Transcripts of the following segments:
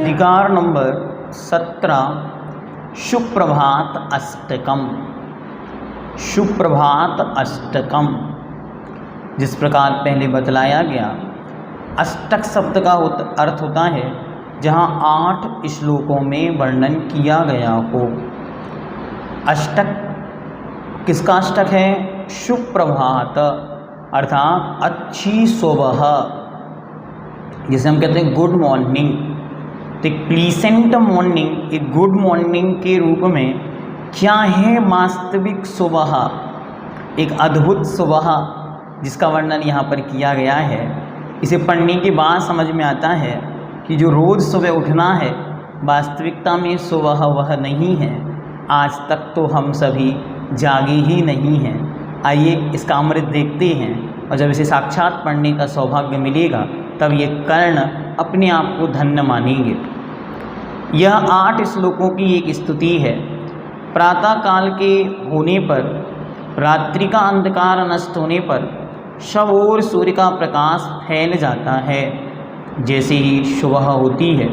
अधिकार नंबर 17 सुप्रभात अष्टकम। सुप्रभात अष्टकम जिस प्रकार पहले बतलाया गया, अष्टक शब्द का अर्थ होता है जहाँ 8 श्लोकों में वर्णन किया गया हो। अष्टक किसका अष्टक है? सुप्रभात अर्थात अच्छी सुबह, जिसे हम कहते हैं गुड मॉर्निंग। तो प्लीसेंट मॉर्निंग, एक गुड मॉर्निंग के रूप में क्या है वास्तविक सुबह, एक अद्भुत सुबह जिसका वर्णन यहाँ पर किया गया है। इसे पढ़ने के बाद समझ में आता है कि जो रोज़ सुबह उठना है वास्तविकता में सुबह वह नहीं है। आज तक तो हम सभी जागे ही नहीं हैं। आइए इसका अमृत देखते हैं, और जब इसे साक्षात पढ़ने का सौभाग्य मिलेगा तब ये कर्ण अपने आप को धन्य मानेंगे। यह 8 श्लोकों की एक स्तुति है। प्रातः काल के होने पर, रात्रि का अंधकार नष्ट होने पर सब ओर सूर्य का प्रकाश फैल जाता है। जैसे ही सुबह होती है,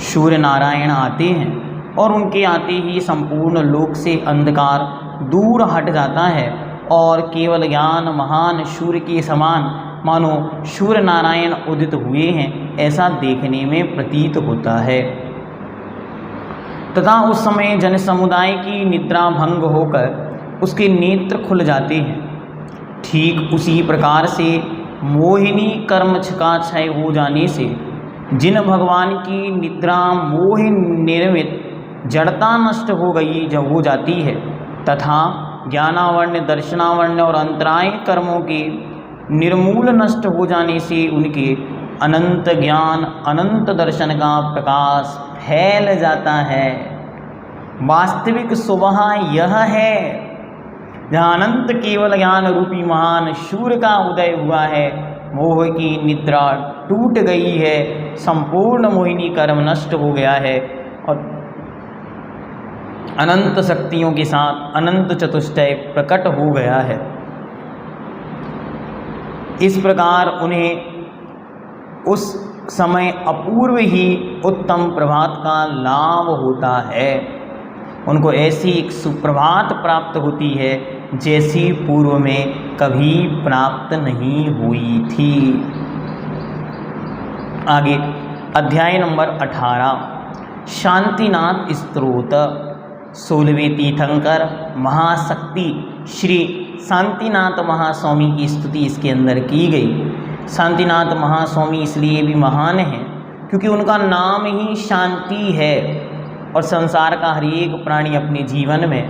सूर्य नारायण आते हैं और उनके आते ही संपूर्ण लोक से अंधकार दूर हट जाता है और केवल ज्ञान महान सूर्य के समान मानो सूर्य नारायण उदित हुए हैं, ऐसा देखने में प्रतीत होता है। तथा उस समय जन समुदाय की निद्रा भंग होकर उसके नेत्र खुल जाते हैं। ठीक उसी प्रकार से मोहिनी कर्म छकाछय हो जाने से जिन भगवान की निद्रा मोह निर्मित जड़ता नष्ट हो गई जब हो जाती है, तथा ज्ञानावर्ण दर्शनावर्ण और अंतराय कर्मों के निर्मूल नष्ट हो जाने से उनके अनंत ज्ञान अनंत दर्शन का प्रकाश फैल जाता है। वास्तविक सुबह यह है जहाँ अनंत केवल ज्ञान रूपी महान सूर्य का उदय हुआ है। मोह की निद्रा टूट गई है, संपूर्ण मोहिनी कर्म नष्ट हो गया है और अनंत शक्तियों के साथ अनंत चतुष्टय प्रकट हो गया है। इस प्रकार उन्हें उस समय अपूर्व ही उत्तम प्रभात का लाभ होता है। उनको ऐसी एक सुप्रभात प्राप्त होती है जैसी पूर्व में कभी प्राप्त नहीं हुई थी। आगे अध्याय नंबर 18 शांतिनाथ स्तोत्र। 16वें तीर्थंकर महाशक्ति श्री शांतिनाथ महास्वामी की स्तुति इसके अंदर की गई। शांतिनाथ महास्वामी इसलिए भी महान हैं क्योंकि उनका नाम ही शांति है और संसार का हर एक प्राणी अपने जीवन में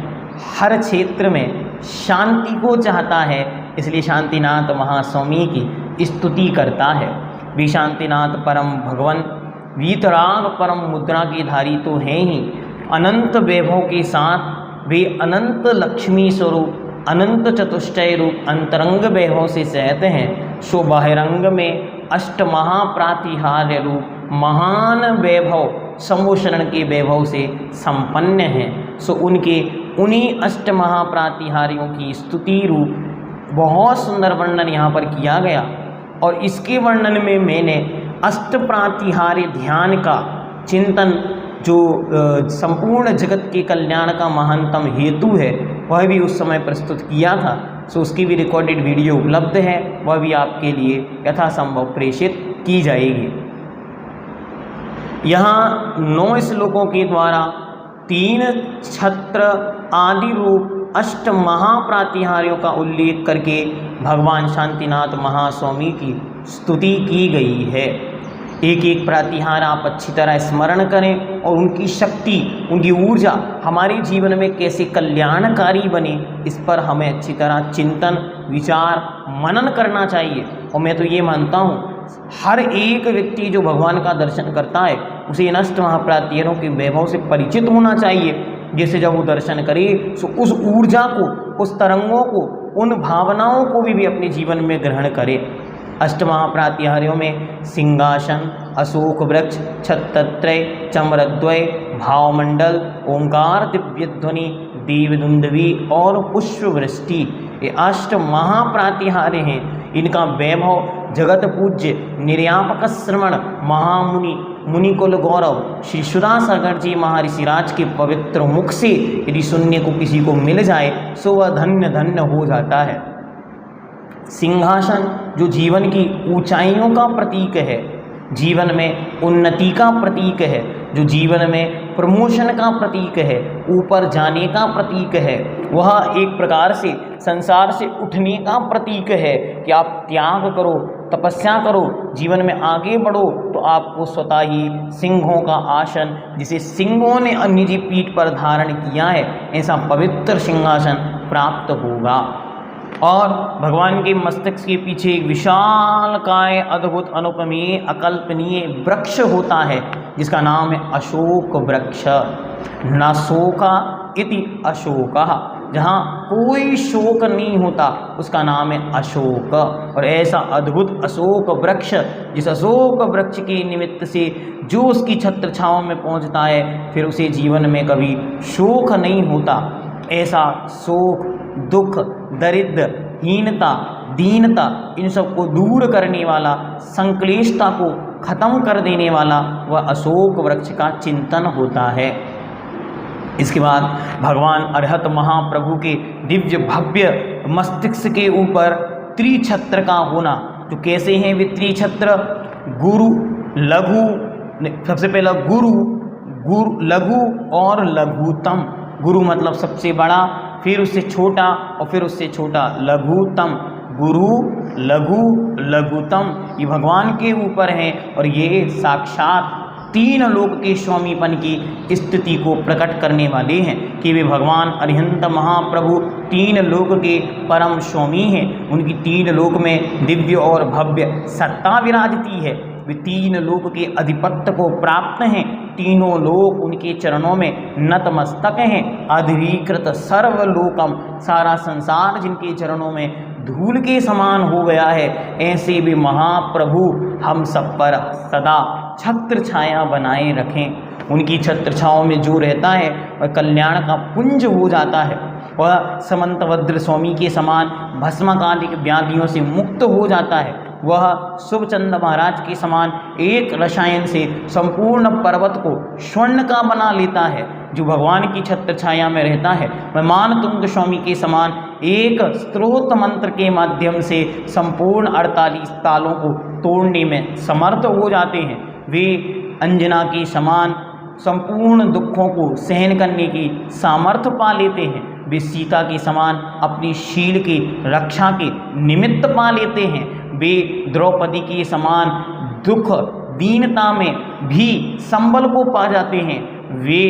हर क्षेत्र में शांति को चाहता है, इसलिए शांतिनाथ महास्वामी की स्तुति करता है। वे शांतिनाथ परम भगवान वीतराग परम मुद्रा के धारी तो हैं ही, अनंत वैभव के साथ वे अनंत लक्ष्मी स्वरूप अनंत चतुष्टय रूप अंतरंग वैभव से सहते हैं। सो बहिरंग में अष्ट महाप्रातिहार्य रूप महान वैभव समोशरण के वैभव से संपन्न हैं। सो उनके उन्हीं अष्ट महाप्रातिहार्यों की स्तुति रूप बहुत सुंदर वर्णन यहाँ पर किया गया। और इसके वर्णन में मैंने अष्ट प्रातिहार्य ध्यान का चिंतन, जो संपूर्ण जगत के कल्याण का महानतम हेतु है, वह भी उस समय प्रस्तुत किया था। सो उसकी भी रिकॉर्डेड वीडियो उपलब्ध है, वह भी आपके लिए यथासंभव प्रेषित की जाएगी। यहाँ 9 श्लोकों के द्वारा 3 छत्र आदि रूप अष्ट महाप्रातिहार्यों का उल्लेख करके भगवान शांतिनाथ महास्वामी की स्तुति की गई है। एक एक प्रातिहार आप अच्छी तरह स्मरण करें और उनकी शक्ति, उनकी ऊर्जा हमारे जीवन में कैसे कल्याणकारी बने, इस पर हमें अच्छी तरह चिंतन, विचार, मनन करना चाहिए। और मैं तो ये मानता हूँ हर एक व्यक्ति जो भगवान का दर्शन करता है उसे नष्ट महाप्रातिहरों के वैभव से परिचित होना चाहिए। जैसे जब वो दर्शन करे तो उस ऊर्जा को, उस तरंगों को, उन भावनाओं को भी अपने जीवन में ग्रहण करे। अष्टमहाप्रातिहार्यों में सिंहासन, अशोक वृक्ष, छत्रत्रय, चम्रद्वय, भावमंडल, ओंकार, दिव्यध्वनि, देवदुंदवी और पुष्पवृष्टि, ये अष्ट महाप्रातिहार्य हैं। इनका वैभव जगत पूज्य निर्यापक श्रवण महामुनि मुनिकुल गौरव श्री सुदासागर जी महर्षिराज के पवित्र मुख से यदि सुनने को किसी को मिल जाए सो वह धन्य धन्य हो जाता है। सिंहासन जो जीवन की ऊंचाइयों का प्रतीक है, जीवन में उन्नति का प्रतीक है, जो जीवन में प्रमोशन का प्रतीक है, ऊपर जाने का प्रतीक है, वह एक प्रकार से संसार से उठने का प्रतीक है कि आप त्याग करो, तपस्या करो, जीवन में आगे बढ़ो तो आपको स्वतः ही सिंहों का आसन, जिसे सिंहों ने अन्य जी पीठ पर धारण किया है, ऐसा पवित्र सिंहासन प्राप्त होगा। और भगवान के मस्तक के पीछे एक विशाल काय अद्भुत अनुपमेय अकल्पनीय वृक्ष होता है जिसका नाम है अशोक वृक्ष। न शोका इति अशोकः, जहाँ कोई शोक नहीं होता उसका नाम है अशोक। और ऐसा अद्भुत अशोक वृक्ष, जिस अशोक वृक्ष के निमित्त से जो उसकी छत्र छाँव में पहुँचता है फिर उसे जीवन में कभी शोक नहीं होता। ऐसा शोक, दुख, दरिद्र, हीनता, दीनता, इन सब को दूर करने वाला, संक्लेशता को खत्म कर देने वाला वह अशोक वृक्ष का चिंतन होता है। इसके बाद भगवान अरहत महाप्रभु के दिव्य भव्य मस्तिष्क के ऊपर त्रिछत्र का होना, तो कैसे हैं वे त्रिछत्र? गुरु, लघु, सबसे पहला गुरु, लघु और लघुतम। गुरु मतलब सबसे बड़ा, फिर उससे छोटा और फिर उससे छोटा लघुतम। गुरु, लघु, लघुतम, ये भगवान के ऊपर हैं और ये साक्षात तीन लोक के स्वामीपन की स्थिति को प्रकट करने वाले हैं कि वे भगवान अरिहंत महाप्रभु तीन लोक के परम स्वामी हैं। उनकी तीन लोक में दिव्य और भव्य सत्ता विराजती है। वे तीन लोक के अधिपत्य को प्राप्त हैं। तीनों लोक उनके चरणों में नतमस्तक हैं। अधिकृत सर्वलोकम, सारा संसार जिनके चरणों में धूल के समान हो गया है, ऐसे भी महाप्रभु हम सब पर सदा छत्र छाया बनाए रखें। उनकी छत्र छाओं में जो रहता है वह कल्याण का पुंज हो जाता है। वह समंतभद्र स्वामी के समान भस्मकालिक व्याधियों से मुक्त हो जाता है। वह शुभचंद महाराज के समान एक रसायन से संपूर्ण पर्वत को स्वर्ण का बना लेता है। जो भगवान की छत्र छाया में रहता है वह मानतुंग स्वामी के समान एक स्त्रोत मंत्र के माध्यम से संपूर्ण 48 तालों को तोड़ने में समर्थ हो जाते हैं। वे अंजना के समान संपूर्ण दुखों को सहन करने की सामर्थ्य पा लेते हैं। वे सीता के समान अपनी शील की रक्षा के निमित्त पा लेते हैं। वे द्रौपदी के समान दुख दीनता में भी संबल को पा जाते हैं। वे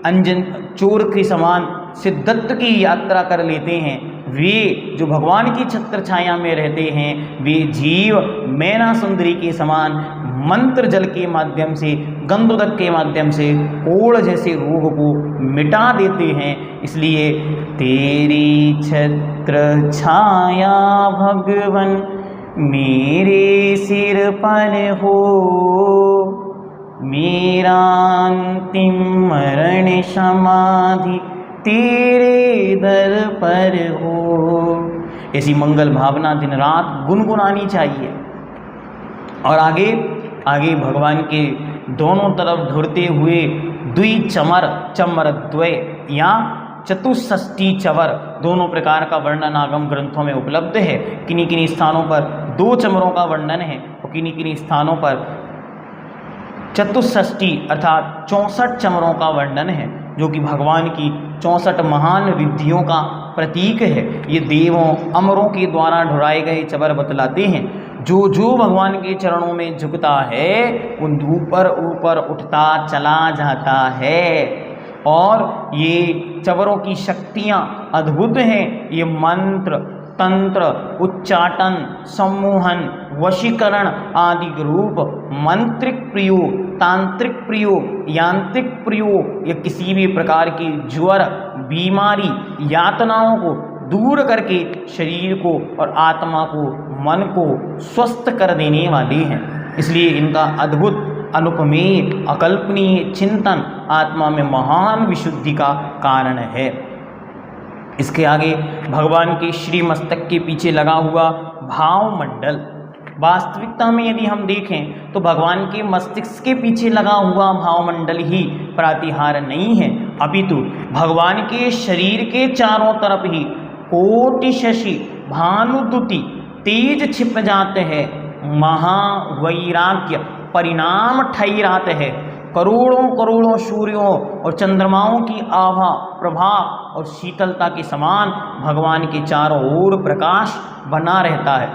अंजन चोर के समान सिद्धत्व की यात्रा कर लेते हैं। वे जो भगवान की छत्र छाया में रहते हैं वे जीव मैना सुंदरी के समान मंत्र जल के माध्यम से, गंधोदक के माध्यम से ओढ़ जैसे रोग को मिटा देते हैं। इसलिए तेरी छत्र छाया भगवन मेरे सिर पर हो, मेरा अंतिम मरण समाधि तेरे दर पर हो। ऐसी मंगल भावना दिन रात गुनगुनानी चाहिए। और आगे भगवान के दोनों तरफ ढुरते हुए द्विचमर चमरद्वय या चतुष्षष्ठी चवर दोनों प्रकार का वर्णन आगम ग्रंथों में उपलब्ध है। किन्हीं किन्हीं स्थानों पर 2 चमरों का वर्णन है और किन्हीं किन्हीं स्थानों पर चतुष्षष्ठी अर्थात 64 चमरों का वर्णन है, जो कि भगवान की 64 महान रिद्धियों का प्रतीक है। ये देवों अमरों के द्वारा ढुराए गए चबर बतलाते हैं। जो जो भगवान के चरणों में झुकता है उन ऊपर ऊपर उठता चला जाता है। और ये चवरों की शक्तियाँ अद्भुत हैं। ये मंत्र तंत्र, उच्चाटन, सम्मोहन, वशीकरण आदि रूप मंत्रिक प्रयोग, तांत्रिक प्रयोग, यांत्रिक प्रयोग या किसी भी प्रकार की ज्वर, बीमारी, यातनाओं को दूर करके शरीर को और आत्मा को, मन को स्वस्थ कर देने वाले हैं। इसलिए इनका अद्भुत, अनुपमेय, अकल्पनीय चिंतन आत्मा में महान विशुद्धि का कारण है। इसके आगे भगवान के श्री मस्तक के पीछे लगा हुआ भाव मंडल, वास्तविकता में यदि हम देखें तो भगवान के मस्तिष्क के पीछे लगा हुआ भाव मंडल ही प्रातिहार नहीं है, अपितु भगवान के शरीर के चारों तरफ ही कोटि शशि भानुदुति तेज छिप जाते हैं, महावैराग्य परिणाम ठहरात है। करोड़ों करोड़ों सूर्यों और चंद्रमाओं की आभा, प्रभाव और शीतलता के समान भगवान के चारों ओर प्रकाश बना रहता है।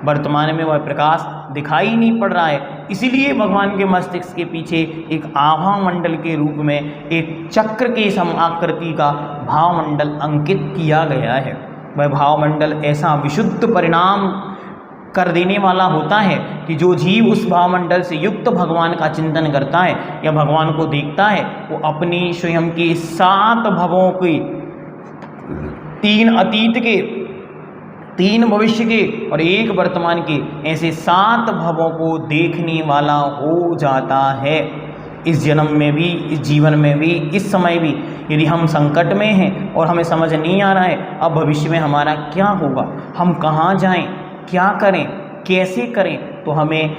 वर्तमान में वह प्रकाश दिखाई नहीं पड़ रहा है, इसीलिए भगवान के मस्तिष्क के पीछे एक आभा मंडल के रूप में एक चक्र के समाकृति का भाव मंडल अंकित किया गया है। वह भाव मंडल ऐसा विशुद्ध परिणाम कर देने वाला होता है कि जो जीव उस भावमंडल से युक्त भगवान का चिंतन करता है या भगवान को देखता है, वो अपनी स्वयं के 7 भवों के, 3 अतीत के, 3 भविष्य के और 1 वर्तमान के, ऐसे 7 भवों को देखने वाला हो जाता है। इस जन्म में भी, इस जीवन में भी, इस समय भी यदि हम संकट में हैं और हमें समझ नहीं आ रहा है अब भविष्य में हमारा क्या होगा, हम कहाँ जाएं, क्या करें, कैसे करें, तो हमें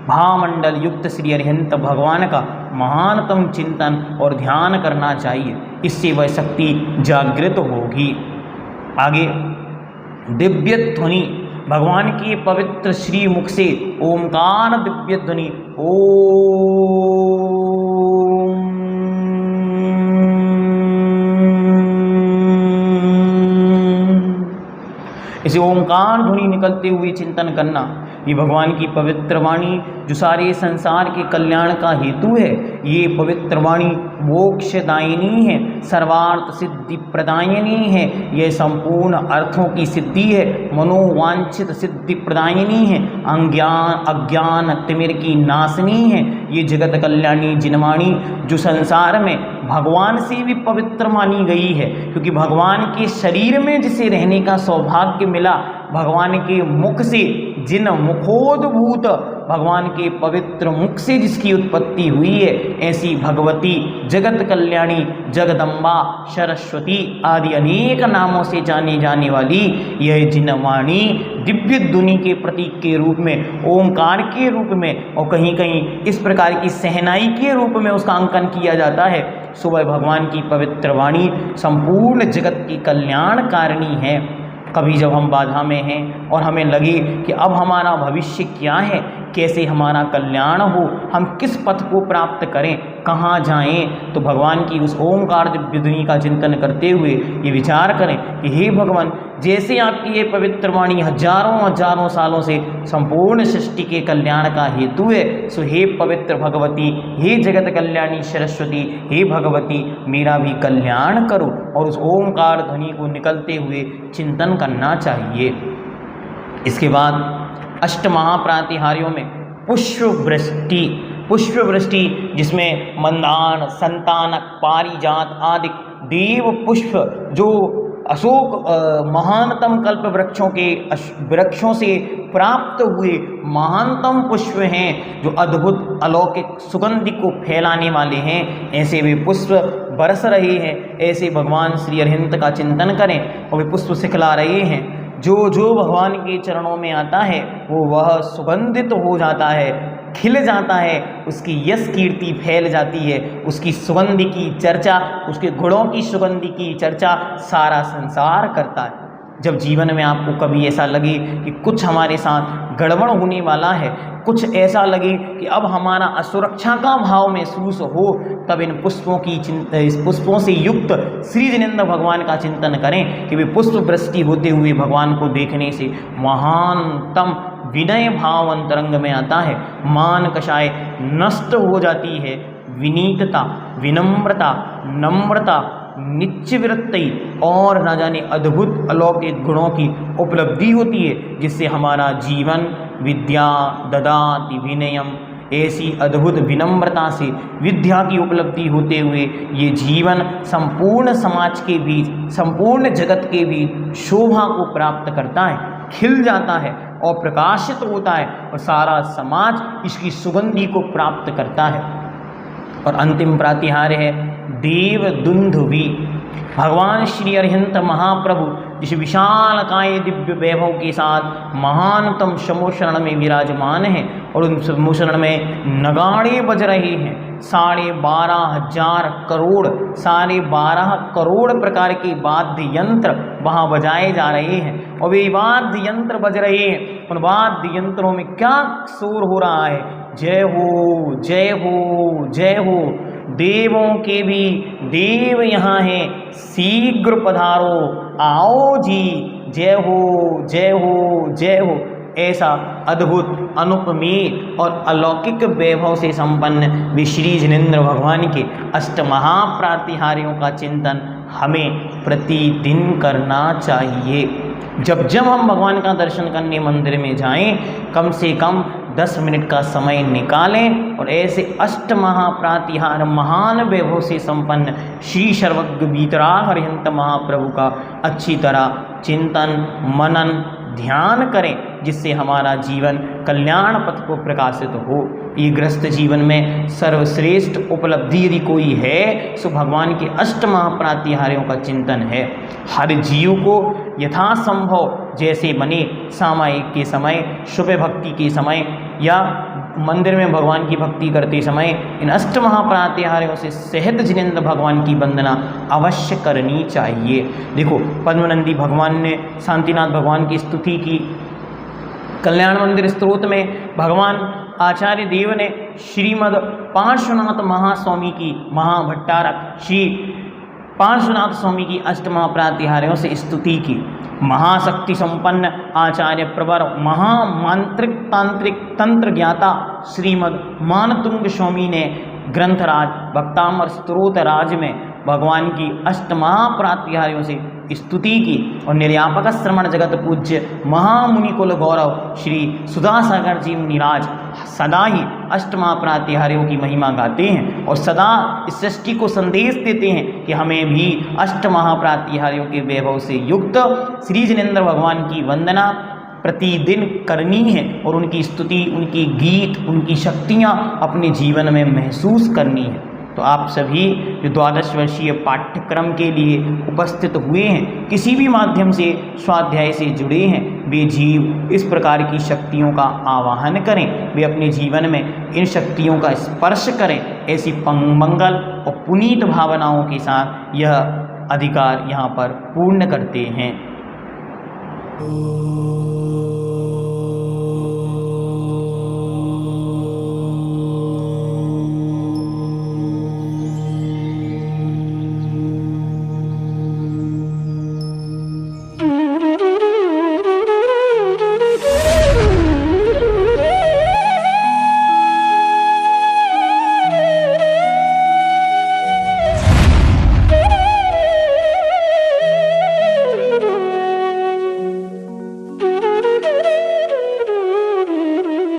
भावमंडल युक्त श्री अरिहंत भगवान का महानतम चिंतन और ध्यान करना चाहिए। इससे वह शक्ति जागृत होगी। आगे दिव्य ध्वनि, भगवान की पवित्र श्री मुख से ओमकार दिव्य ध्वनि ओम, इसे ओंकार ध्वनि निकलते हुए चिंतन करना, ये भगवान की पवित्र वाणी जो सारे संसार के कल्याण का हेतु है, ये पवित्र वाणी मोक्षदायिनी है, सर्वार्थ सिद्धि प्रदायिनी है, यह संपूर्ण अर्थों की सिद्धि है, मनोवांछित सिद्धि प्रदायिनी है, अज्ञान तिमिर की नाशनी है, ये जगत कल्याणी जिनवाणी जो संसार में भगवान से भी पवित्र मानी गई है, क्योंकि भगवान के शरीर में जिसे रहने का सौभाग्य मिला, भगवान के मुख से, जिन मुखोद्भूत भगवान के पवित्र मुख से जिसकी उत्पत्ति हुई है, ऐसी भगवती, जगत कल्याणी, जगदम्बा, सरस्वती आदि अनेक नामों से जानी जाने वाली यह जिनवाणी दिव्य ध्वनि के प्रतीक के रूप में, ओंकार के रूप में और कहीं कहीं इस प्रकार की सहनाई के रूप में उसका अंकन किया जाता है। सुबह भगवान की पवित्र वाणी संपूर्ण जगत की कल्याणकारिणी है। कभी जब हम बाधा में हैं और हमें लगे कि अब हमारा भविष्य क्या है, कैसे हमारा कल्याण हो, हम किस पथ को प्राप्त करें, कहाँ जाएं, तो भगवान की उस ओंकार दिव्य ध्वनि का चिंतन करते हुए ये विचार करें कि हे भगवान, जैसे आपकी ये पवित्र वाणी हजारों हजारों सालों से संपूर्ण सृष्टि के कल्याण का हेतु है, सो हे पवित्र भगवती, हे जगत कल्याणी सरस्वती, हे भगवती, मेरा भी कल्याण करो। और उस ओंकार ध्वनि को निकलते हुए चिंतन करना चाहिए। इसके बाद अष्टमहाप्रातिहार्यों में पुष्प वृष्टि जिसमें मंदान, संतानक, पारिजात आदि देव पुष्प जो अशोक महानतम कल्प वृक्षों से प्राप्त हुए महानतम पुष्प हैं, जो अद्भुत अलौकिक सुगंधि को फैलाने वाले हैं, ऐसे वे पुष्प बरस रहे हैं। ऐसे भगवान श्री अरिहंत का चिंतन करें और वे पुष्प सिखला रहे हैं। जो जो भगवान के चरणों में आता है वह सुगंधित हो जाता है, खिल जाता है, उसकी यश कीर्ति फैल जाती है, उसकी सुगंधि की चर्चा, उसके गुणों की सुगंधि की चर्चा सारा संसार करता है। जब जीवन में आपको कभी ऐसा लगे कि कुछ हमारे साथ गड़बड़ होने वाला है, कुछ ऐसा लगे कि अब हमारा असुरक्षा का भाव महसूस हो, तब इन पुष्पों से युक्त श्री जिनेंद्र भगवान का चिंतन करें कि वे पुष्प वृष्टि होते हुए भगवान को देखने से महानतम विनय भाव अंतरंग में आता है, मान कषाय नष्ट हो जाती है, विनीतता, विनम्रता, नम्रता, नित्यवृत्ति और न जाने अद्भुत अलौकिक गुणों की उपलब्धि होती है, जिससे हमारा जीवन विद्या ददाति विनयम, ऐसी अद्भुत विनम्रता से विद्या की उपलब्धि होते हुए ये जीवन संपूर्ण समाज के बीच, संपूर्ण जगत के बीच शोभा को प्राप्त करता है, खिल जाता है और प्रकाशित होता है और सारा समाज इसकी सुगंधि को प्राप्त करता है। और अंतिम प्रातिहार्य है देवदुंदुभि। भगवान श्री अरिहंत महाप्रभु जिस विशाल काय दिव्य वैभव के साथ महानतम समोशरण में विराजमान है और उन समोशरण में नगाड़े बज रहे हैं, 12,500 करोड़ 12.5 करोड़ प्रकार के वाद्य यंत्र वहाँ बजाए जा रहे हैं। और वे वाद्य यंत्र बज रहे हैं, उन वाद्य यंत्रों में क्या शोर हो रहा है, जय हो जय हो जय हो, देवों के भी देव यहाँ हैं, शीघ्र पधारो आओ जी, जय हो जय हो जय हो। ऐसा अद्भुत अनुपमेय और अलौकिक वैभव से संपन्न वे श्री जिनेंद्र भगवान के अष्टमहाप्रातिहार्यों का चिंतन हमें प्रतिदिन करना चाहिए। जब जब हम भगवान का दर्शन करने मंदिर में जाएं, कम से कम 10 मिनट का समय निकालें और ऐसे अष्टमहाप्रातिहार महान वैभव से संपन्न श्री सर्वज्ञ वीतराग हरिहंत महाप्रभु का अच्छी तरह चिंतन मनन ध्यान करें, जिससे हमारा जीवन कल्याण पथ को प्रकाशित हो। ये ग्रस्त जीवन में सर्वश्रेष्ठ उपलब्धि यदि कोई है सो भगवान के अष्टमहाप्रातिहार्यों का चिंतन है। हर जीव को यथासंभव जैसे बने सामायिक के समय, शुभ भक्ति के समय या मंदिर में भगवान की भक्ति करते समय इन अष्टमहाप्रातिहार्यों से सहत जिनेंद्र भगवान की वंदना अवश्य करनी चाहिए। देखो, पद्मनंदी भगवान ने शांतिनाथ भगवान की स्तुति की। कल्याण मंदिर स्तोत्र में भगवान आचार्य देव ने श्रीमद् पार्श्वनाथ महास्वामी की, महाभट्टारक श्री पार्श्वनाथ स्वामी की अष्टमहाप्रातिहार्यों से स्तुति की। महाशक्ति संपन्न आचार्य प्रवर महामांत्रिक तांत्रिक तंत्र ज्ञाता श्रीमद् मानतुंग स्वामी ने ग्रंथराज भक्तामर स्तोत्र राज में भगवान की अष्टमहाप्रातिहार्यों से स्तुति की। और निर्यापक श्रमण जगत पूज्य महामुनि कुल गौरव श्री सुधासागर जी मुनिराज सदा ही अष्टमहाप्रातिहार्यों की महिमा गाते हैं और सदा इस सृष्टि को संदेश देते हैं कि हमें भी अष्टमहाप्रातिहार्यों के वैभव से युक्त श्री जिनेंद्र भगवान की वंदना प्रतिदिन करनी है और उनकी स्तुति, उनकी गीत, उनकी शक्तियाँ अपने जीवन में महसूस करनी है। तो आप सभी जो 12 वर्षीय पाठ्यक्रम के लिए उपस्थित हुए हैं, किसी भी माध्यम से स्वाध्याय से जुड़े हैं, वे जीव इस प्रकार की शक्तियों का आवाहन करें, वे अपने जीवन में इन शक्तियों का स्पर्श करें। ऐसी मंगल और पुनीत भावनाओं के साथ यह अधिकार यहाँ पर पूर्ण करते हैं।